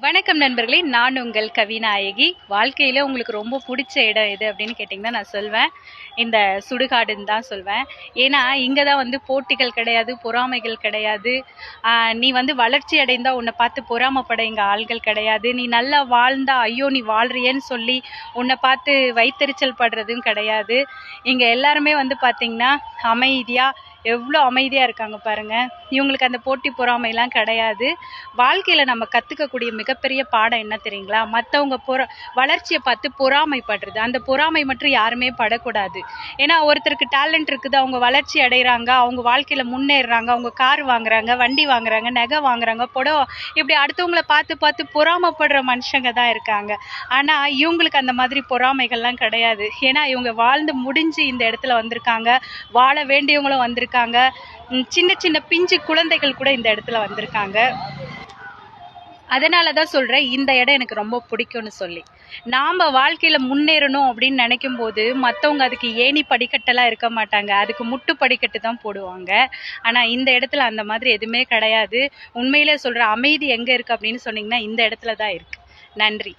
வணக்கம் நண்பர்களே, நான் உங்கள் கவிநாயகி. வாழ்க்கையில் உங்களுக்கு ரொம்ப பிடிச்ச இடம் எது அப்படின்னு கேட்டிங்கன்னா நான் சொல்வேன் இந்த சுடுகாடுன்னு தான் சொல்வேன். ஏன்னா இங்கே தான் வந்து போட்டிகள் கிடையாது, பொறாமைகள் கிடையாது. நீ வந்து வளர்ச்சி அடைந்தா உன்னை பார்த்து பொறாமப்பட இங்கே ஆள்கள் கிடையாது. நீ நல்லா வாழ்ந்தா ஐயோ நீ வாழ்றியேன்னு சொல்லி உன்னை பார்த்து வைத்தறிச்சல் படுறதும் கிடையாது. இங்கே எல்லாருமே வந்து பார்த்திங்கன்னா அமைதியாக எவ்வளோ அமைதியாக இருக்காங்க பாருங்கள். இவங்களுக்கு அந்த போட்டி பொறாமைலாம் கிடையாது. வாழ்க்கையில் நம்ம கற்றுக்கக்கூடிய மிகப்பெரிய பாடம் என்ன தெரியுங்களா? மற்றவங்க வளர்ச்சியை பார்த்து பொறாமைப்படுறது. அந்த பொறாமை மட்டும் யாருமே படக்கூடாது. ஏன்னா ஒருத்தருக்கு டேலண்ட் இருக்குது, அவங்க வளர்ச்சி அடைகிறாங்க, அவங்க வாழ்க்கையில் முன்னேறுறாங்க, அவங்க கார் வாங்குறாங்க, வண்டி வாங்குறாங்க, நகை வாங்குறாங்க, புடவை, இப்படி அடுத்தவங்கள பார்த்து பார்த்து பொறாமப்படுற மனுஷங்க தான் இருக்காங்க. ஆனால் இவங்களுக்கு அந்த மாதிரி பொறாமைகள்லாம் கிடையாது. ஏன்னா இவங்க வாழ்ந்து முடிஞ்சு இந்த இடத்துல வந்திருக்காங்க, வாழ வேண்டியவங்களும் வந்திருக்காங்க, சின்ன சின்ன பிஞ்சு குழந்தைகள் கூட இந்த இடத்துல வந்திருக்காங்க. அதனால தான் சொல்கிறேன் இந்த இடம் எனக்கு ரொம்ப பிடிக்கும்னு சொல்லி. நாம் வாழ்க்கையில் முன்னேறணும் அப்படின்னு நினைக்கும் போது மற்றவங்க அதுக்கு ஏணி படிக்கட்டெல்லாம் இருக்க மாட்டாங்க, அதுக்கு முட்டு படிக்கட்டு தான் போடுவாங்க. ஆனால் இந்த இடத்துல அந்த மாதிரி எதுவுமே கிடையாது. உண்மையிலே சொல்கிற அமைதி எங்கே இருக்குது அப்படின்னு சொன்னீங்கன்னா இந்த இடத்துல தான் இருக்குது. நன்றி.